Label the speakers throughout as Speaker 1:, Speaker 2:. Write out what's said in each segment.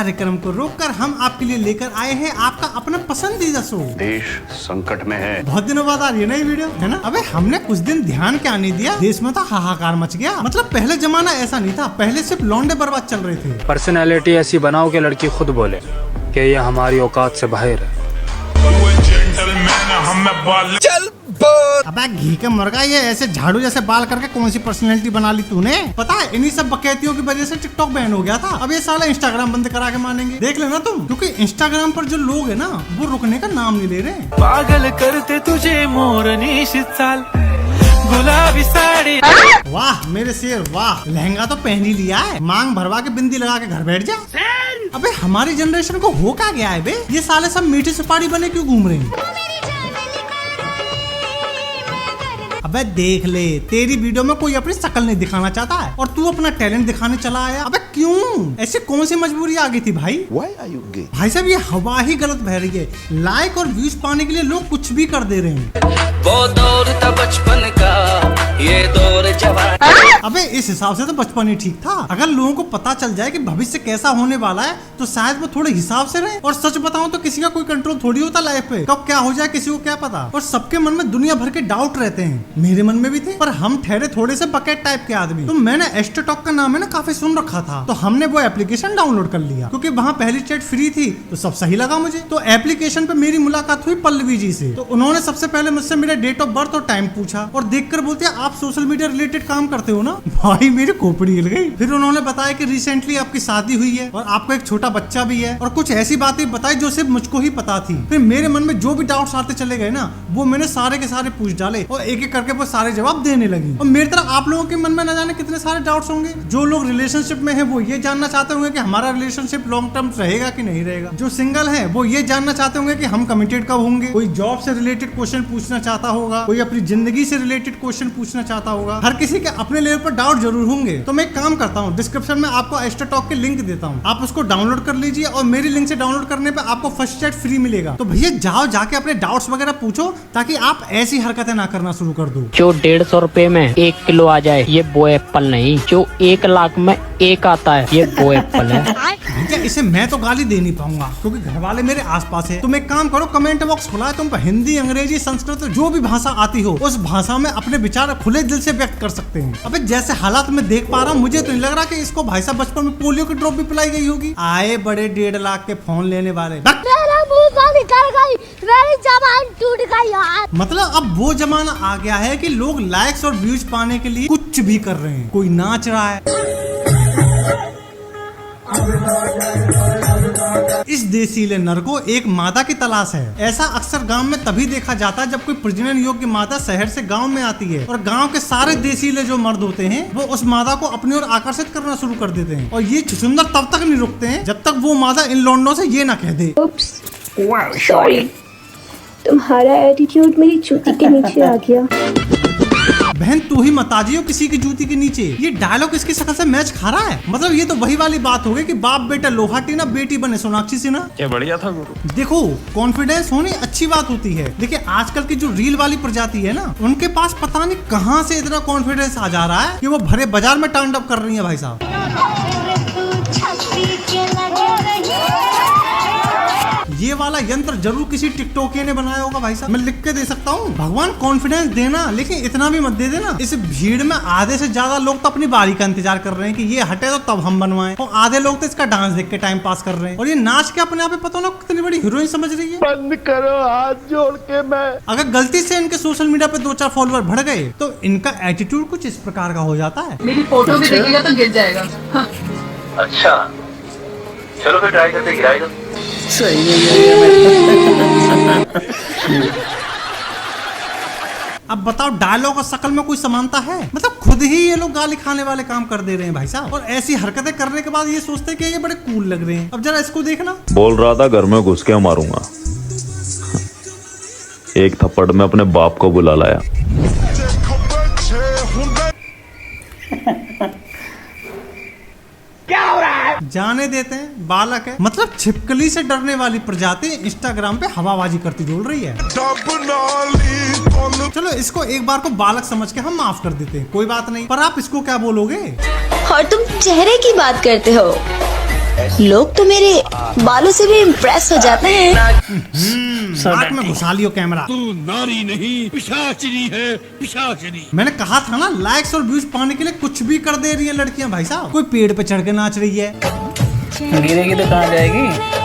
Speaker 1: कार्यक्रम को रोककर हम आपके लिए लेकर आए हैं आपका अपना पसंदीदा शो।
Speaker 2: देश संकट में है।
Speaker 1: बहुत दिनों बाद आ रही है नई वीडियो, है ना। अबे हमने कुछ दिन ध्यान क्या नहीं दिया, देश में तो हाहाकार मच गया। मतलब पहले जमाना ऐसा नहीं था, पहले सिर्फ लौंडे बर्बाद चल रहे थे।
Speaker 3: पर्सनैलिटी ऐसी बनाओ कि लड़की खुद बोले कि ये हमारी औकात से बाहर है।
Speaker 1: अबे घी के मुर्गा, ये ऐसे झाड़ू जैसे बाल करके कौन सी पर्सनैलिटी बना ली तूने? पता है इन्हीं सब बकैतियों की वजह से टिकटॉक बैन हो गया था। अब ये साला इंस्टाग्राम बंद करा के मानेंगे, देख लेना तुम। क्योंकि इंस्टाग्राम पर जो लोग है ना, वो रुकने का नाम नहीं ले रहे।
Speaker 4: पागल करते तुझे मोरनी चाल, गुलाबी साड़ी।
Speaker 1: वाह मेरे शेर वाह, लहंगा तो पहन ही लिया है, मांग भरवा के बिंदी लगा के घर बैठ जा। अबे हमारी जनरेशन को हो क्या गया है बे? ये साले सब मीठी सुपारी बने क्यों घूम रहे हैं? अबे देख ले, तेरी वीडियो में कोई अपनी शक्ल नहीं दिखाना चाहता है और तू अपना टैलेंट दिखाने चला आया। अबे क्यों? ऐसी कौन सी मजबूरी आ गई थी भाई?
Speaker 5: Why are you gay?
Speaker 1: भाई साहब ये हवा ही गलत बह रही है। लाइक और व्यूज पाने के लिए लोग कुछ भी कर दे रहे हैं।
Speaker 4: वो दौर था बचपन का, ये दौर जवान।
Speaker 1: अबे इस हिसाब से तो बचपन ही ठीक था। अगर लोगों को पता चल जाए कि भविष्य कैसा होने वाला है तो शायद वो थोड़े हिसाब से रहे। और सच बताऊं तो किसी का कोई कंट्रोल थोड़ी होता लाइफ पे, कब क्या हो जाए किसी को क्या पता। और सबके मन में दुनिया भर के डाउट रहते हैं, मेरे मन में भी थे। पर हम ठहरे थोड़े से बकेट टाइप के आदमी। तो मैंने एस्ट्रोटॉक का नाम है ना काफी सुन रखा था, तो हमने वो एप्लीकेशन डाउनलोड कर लिया। क्योंकि वहाँ पहली चैट फ्री थी तो सब सही लगा मुझे। तो एप्लीकेशन पे मेरी मुलाकात हुई पल्लवी जी से। तो उन्होंने सबसे पहले मुझसे मेरा डेट ऑफ बर्थ और टाइम पूछा और देखकर बोलते आप सोशल मीडिया रिलेटेड काम करते हो ना। भाई मेरी खोपड़ी हिल गई। फिर उन्होंने बताया कि रिसेंटली आपकी शादी हुई है और आपको एक छोटा बच्चा भी है, और कुछ ऐसी बातें बताई जो सिर्फ मुझको ही पता थी। फिर मेरे मन में जो भी डाउट्स आते चले गए ना, वो मैंने सारे के सारे पूछ डाले और एक एक करके वो सारे जवाब देने लगी। और मेरी तरह आप लोगों के मन में न जाने कितने सारे डाउट्स होंगे। जो लोग रिलेशनशिप में है वो ये जानना चाहते होंगे कि हमारा रिलेशनशिप लॉन्ग टर्म रहेगा कि नहीं रहेगा। जो सिंगल है वो ये जानना चाहते होंगे कि हम कमिटेड कब होंगे। कोई जॉब से रिलेटेड क्वेश्चन पूछना चाहता होगा, कोई अपनी जिंदगी से रिलेटेड क्वेश्चन पूछना चाहता होगा। हर किसी के अपने लेवल पर डाउट जरूर होंगे। तो मैं एक काम करता हूँ, डिस्क्रिप्शन में आपको एस्ट्रोटॉक के लिंक देता हूँ, आप उसको डाउनलोड कर लीजिए। और मेरी लिंक से डाउनलोड करने पे आपको फर्स्ट चैट फ्री मिलेगा। तो भैया जाओ जाके अपने डाउट्स वगैरह पूछो, ताकि आप ऐसी हरकतें ना करना शुरू कर दो।
Speaker 6: जो 150 रुपए में 1 किलो आ जाए, ये वो एप्पल नहीं। जो 1 लाख में 1 आता है, ये वो एप्पल है।
Speaker 1: भैया इसे मैं तो गाली दे नहीं पाऊंगा क्योंकि घर वाले मेरे आसपास है। तुम एक काम करो, कमेंट बॉक्स खुला है, तुम पर हिंदी, अंग्रेजी, संस्कृत जो भी भाषा आती हो उस भाषा में अपने विचार खुले दिल से व्यक्त कर सकते हैं। अबे जैसे हालात में देख पा रहा हूँ, मुझे तो नहीं लग रहा कि इसको भाई साहब बचपन में पोलियो की ड्रॉप भी पिलाई गई होगी। आए बड़े 1.5 लाख के फोन लेने वाले,
Speaker 7: मेरा मुंह से निकल गई, मेरी जबान टूट गई यार।
Speaker 1: मतलब अब वो जमाना आ गया है कि लोग लाइक्स और व्यूज पाने के लिए कुछ भी कर रहे हैं। कोई नाच रहा है। इस देसीले नर को एक मादा की तलाश है। ऐसा अक्सर गांव में तभी देखा जाता है जब कोई प्रजनन योग्य मादा शहर से गांव में आती है और गांव के सारे देसीले जो मर्द होते हैं वो उस मादा को अपनी ओर आकर्षित करना शुरू कर देते हैं। और ये छुछुंदर तब तक नहीं रुकते हैं जब तक वो मादा इन लौंडों से ये ना कह दे,
Speaker 8: सॉरी, तुम्हारा एटीट्यूड मेरी जूती के नीचे आ गया।
Speaker 1: बहन तू ही मताजी हो किसी की जूती के नीचे। ये डायलॉग इसकी शक्ल से मैच खा रहा है। मतलब ये तो वही वाली बात हो गई कि बाप बेटा लोहाटी ना बेटी बने सोनाक्षी सिन्हा।
Speaker 3: क्या बढ़िया था गुरु।
Speaker 1: देखो कॉन्फिडेंस होनी अच्छी बात होती है। देखिए आजकल की जो रील वाली प्रजाति है ना, उनके पास पता नहीं कहां से इतना कॉन्फिडेंस आ जा रहा है कि वो भरे बाजार में टांडव कर रही है भाई साहब। ये वाला यंत्र जरूर किसी टिकटॉकिया ने बनाया होगा भाई साहब, मैं लिख के दे सकता हूँ। भगवान कॉन्फिडेंस देना, लेकिन इतना भी मत दे देना। इस भीड़ में आधे से ज्यादा लोग तो अपनी बारी का इंतजार कर रहे हैं कि ये हटे तो तब हम बनवाएं, और आधे लोग तो इसका डांस देख के टाइम पास कर रहे हैं। और ये नाच के अपने आप ही पता ना कितनी बड़ी हीरोइन समझ रही है।
Speaker 5: बंद करो हाथ जोड़ के। मैं
Speaker 1: अगर गलती से इनके सोशल मीडिया पे 2-4 फॉलोअर बढ़ गए तो इनका एटीट्यूड कुछ इस प्रकार का हो जाता है।
Speaker 9: मेरी फोटो भी देखेगा तो गिर जाएगा।
Speaker 2: अच्छा चलो फिर ट्राई करते गिराएगा।
Speaker 5: सही है।
Speaker 1: अब बताओ डायलॉग और शक्ल में कोई समानता है? मतलब खुद ही ये लोग गाली खाने वाले काम कर दे रहे हैं भाई साहब, और ऐसी हरकतें करने के बाद ये सोचते हैं कि ये बड़े कूल लग रहे हैं। अब जरा इसको देखना।
Speaker 10: बोल रहा था घर में घुस के मारूंगा, एक थप्पड़ में अपने बाप को बुला लाया।
Speaker 1: क्या हो रहा है? जाने देते हैं, बालक है। मतलब छिपकली से डरने वाली प्रजाति इंस्टाग्राम पे हवाबाजी करती डोल रही है। चलो इसको एक बार को बालक समझ के हम माफ कर देते हैं, कोई बात नहीं। पर आप इसको क्या बोलोगे?
Speaker 8: और तुम चेहरे की बात करते हो, लोग तो मेरे बालों से भी इम्प्रेस हो जाते हैं।
Speaker 1: नाक में घुसा लियो कैमरा।
Speaker 5: तू नारी नहीं पिशाचिनी है, पिशाचिनी।
Speaker 1: मैंने कहा था ना, लाइक्स और व्यूज पाने के लिए कुछ भी कर दे रही है लड़कियां भाई साहब। कोई पेड़ पे चढ़ के नाच रही है।
Speaker 3: गिरेगी तो कहाँ जाएगी?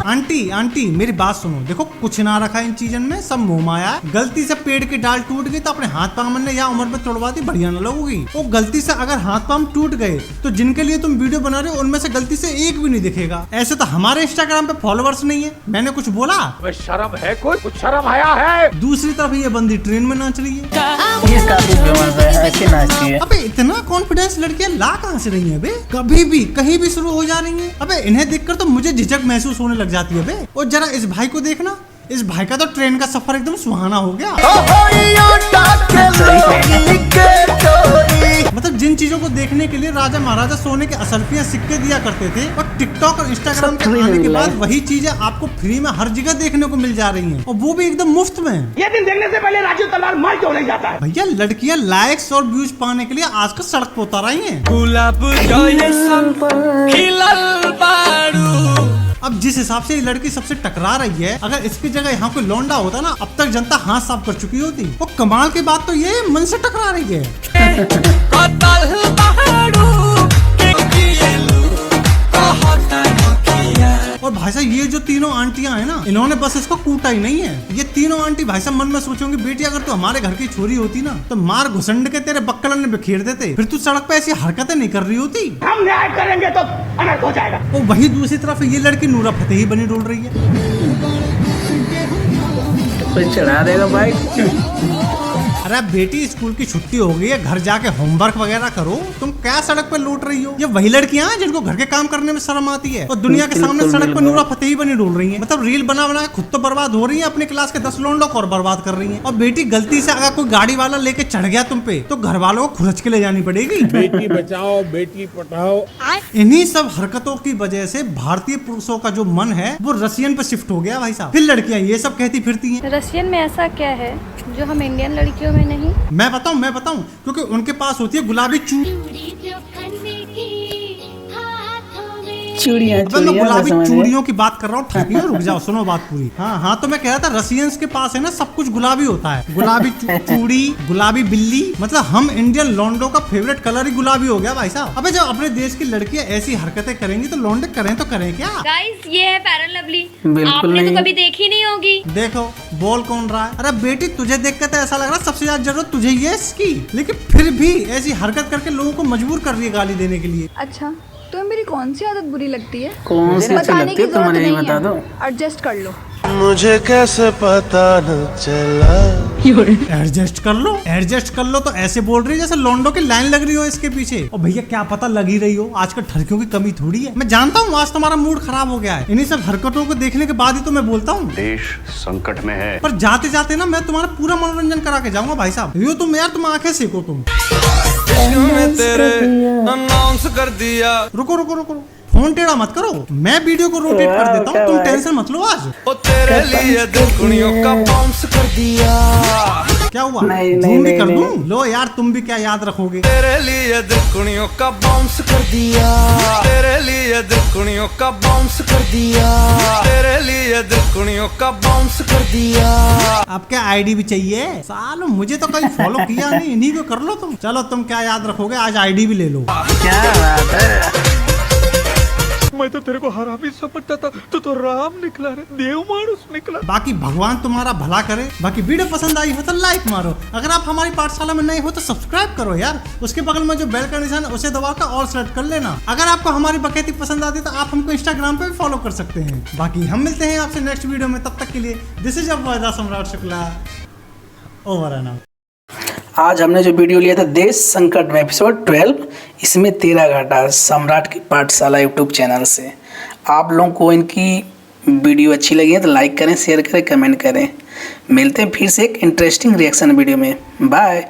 Speaker 1: आंटी आंटी मेरी बात सुनो, देखो कुछ ना रखा इन चीजन में, सब मोह माया है। गलती से पेड़ की डाल टूट गई तो अपने हाथ पांव ने या उम्र में तोड़वा दी, बढ़िया न लगोगी। वो गलती से अगर हाथ पांव टूट गए तो जिनके लिए तुम वीडियो बना रहे हो उनमें से गलती से एक भी नहीं दिखेगा। ऐसे तो हमारे इंस्टाग्राम पे फॉलोवर्स नहीं है। मैंने कुछ बोला?
Speaker 5: शर्म है, कोई कुछ शर्म आया है?
Speaker 1: दूसरी तरफ ये बंदी ट्रेन में नाच रही है।
Speaker 3: ये काफी फेमस है, ऐसे नाचती है।
Speaker 1: अबे इतना कॉन्फिडेंस लड़कियां ला कहाँ से रही हैं बे? कभी भी कहीं भी शुरू हो जा रही हैं। अबे इन्हें देखकर तो मुझे झिझक महसूस होने लग जाती है बे। और जरा इस भाई को देखना, इस भाई का तो ट्रेन का सफर एकदम सुहाना हो गया। मतलब जिन चीजों को देखने के लिए राजा महाराजा सोने के असरफियां सिक्के दिया करते थे, और टिकटॉक और इंस्टाग्राम के आने के बाद वही चीजें आपको फ्री में हर जगह देखने को मिल जा रही हैं, और वो भी एकदम मुफ्त में।
Speaker 5: ये दिन देखने से पहले राजू तलवार मार क्यों नहीं जाता है?
Speaker 1: भैया लड़कियां लाइक्स और व्यूज पाने के लिए आजकल सड़क पर उतर आई हैं। अब जिस हिसाब से ये लड़की सबसे टकरा रही है, अगर इसकी जगह यहाँ कोई लौंडा होता ना, अब तक जनता हाथ साफ कर चुकी होती। और कमाल की बात तो ये मन से टकरा रही है। और भाई साहब ये जो तीनों आंटियां हैं ना, इन्होंने बस इसको कूटा ही नहीं है। ये तीनों आंटी भाई साहब मन में सोचोगे, बेटी अगर तू हमारे घर की छोरी होती ना तो मार घुसंड के तेरे बक्कलन ने बिखेर देते, फिर तू सड़क पे ऐसी हरकतें नहीं कर रही होती।
Speaker 5: हम न्याय करेंगे तो अनर्थ हो जाएगा।
Speaker 1: और वही दूसरी तरफ ये लड़की नूरा फतेही बनी डोल रही है।
Speaker 3: कोई चढ़ा देगा बाइक।
Speaker 1: अरे बेटी स्कूल की छुट्टी हो गई है, घर जाके होमवर्क वगैरह करो। तुम क्या सड़क पे लूट रही हो? ये वही लड़कियां हैं जिनको घर के काम करने में शर्म आती है, और दुनिया के सामने सड़क पे नूरा फतेही बनी डोल रही हैं। मतलब रील बना बना खुद तो बर्बाद हो रही है, अपने क्लास के 10 लोगों को और बर्बाद कर रही हैं। और बेटी गलती से अगर कोई गाड़ी वाला लेके चढ़ गया तुम पे, तो घर वालों को खुरच के ले जानी पड़ेगी।
Speaker 5: बेटी बचाओ, बेटी पढ़ाओ।
Speaker 1: इन्हीं सब हरकतों की वजह से भारतीय पुरुषों का जो मन है वो रसियन पे शिफ्ट हो गया भाई साहब। फिर लड़कियां ये सब कहती फिरती हैं,
Speaker 7: रशियन में ऐसा क्या है जो हम इंडियन लड़कियों में नहीं?
Speaker 1: मैं बताऊं क्योंकि उनके पास होती है गुलाबी गुलाबी चूड़ियों की बात कर रहा हूँ। ठीक है, रुक जाओ, सुनो बात पूरी। हाँ तो मैं कह रहा था रसियंस के पास है ना सब कुछ गुलाबी होता है। गुलाबी चूड़ी, गुलाबी बिल्ली, मतलब हम इंडियन लॉन्डो का फेवरेट कलर ही गुलाबी हो गया भाई साहब। अबे जब अपने देश की लड़कियां ऐसी हरकतें करेंगी तो लॉन्डे करें तो करें क्या?
Speaker 7: गाइस ये है फेयर एंड लवली,
Speaker 3: बिल्कुल
Speaker 7: आपने
Speaker 3: नहीं।
Speaker 7: तो कभी देखी नहीं होगी।
Speaker 1: देखो बोल कौन रहा है। अरे बेटी तुझे देख कर तो ऐसा लग रहा है सबसे ज्यादा जरूरत तुझे ही है इसकी, लेकिन फिर भी ऐसी हरकत करके लोगों को मजबूर कर रही है गाली देने के लिए।
Speaker 9: अच्छा तुम्हें मेरी कौन सी आदत बुरी लगती है?
Speaker 3: कौन सी अच्छी लगती है तो मुझे नहीं बता दो।
Speaker 9: एडजस्ट कर लो।
Speaker 5: मुझे कैसे पता न चला।
Speaker 1: एडजस्ट कर लो तो ऐसे बोल रही है जैसे लोंडो की लाइन लग रही हो इसके पीछे। और भैया क्या पता लगी रही हो, आजकल ठरकियों की कमी थोड़ी है। मैं जानता हूँ आज तुम्हारा मूड खराब हो गया है, इन्हीं सब हरकतों को देखने के बाद ही तो मैं बोलता हूँ
Speaker 10: देश संकट में है।
Speaker 1: पर जाते जाते ना मैं तुम्हारा पूरा मनोरंजन करा के जाऊंगा भाई साहब। यो तुम यार तुम आंखें सेको तुम।
Speaker 4: अनाउंस कर दिया।
Speaker 1: रुको फोन टेढ़ा मत करो, मैं वीडियो को रोटेट कर देता हूँ, तुम टेंशन मत लो। आज
Speaker 4: ओ तेरे लिए दुनिया का बाउंस कर दिया।
Speaker 1: क्या हुआ,
Speaker 3: नहीं,
Speaker 1: जूम भी कर
Speaker 3: नहीं,
Speaker 1: दूं? लो यार तुम भी क्या याद रखोगे।
Speaker 4: तेरे लिए दुनिया का बाउंस कर दिया। तेरे लिए दुनिया का बाउंस कर दिया। तेरे लिए दुनिया का बाउंस कर दिया।
Speaker 1: अब क्या आईडी भी चाहिए? सालो मुझे तो कहीं फॉलो किया नहीं, इन्हीं को कर लो तुम। चलो तुम क्या याद रखोगे, आज आईडी भी ले लो।
Speaker 3: क्या बात है।
Speaker 5: मैं तो तेरे को हरामी समझता था, तो राम निकला रे, देव मानुस निकला।
Speaker 1: बाकी भगवान तुम्हारा भला करे। बाकी वीडियो पसंद आई हो तो लाइक मारो, अगर आप हमारी पाठशाला में नए हो तो सब्सक्राइब करो यार। उसके बगल में जो बेल का निशान है उसे दबाकर ऑल सेलेक्ट कर लेना। अगर आपको हमारी बकैती पसंद आती तो आप हमको इंस्टाग्राम पे भी फॉलो कर सकते हैं। बाकी हम मिलते हैं आपसे नेक्स्ट वीडियो में, तब तक के लिए दिस इज अ सम्राट शुक्ला, ओवर एंड आउट।
Speaker 11: आज हमने जो वीडियो लिया था देश संकट में एपिसोड 12, इसमें 13 घाटा सम्राट की पाठशाला यूट्यूब चैनल से। आप लोगों को इनकी वीडियो अच्छी लगी है तो लाइक करें, शेयर करें, कमेंट करें। मिलते हैं फिर से एक इंटरेस्टिंग रिएक्शन वीडियो में। बाय।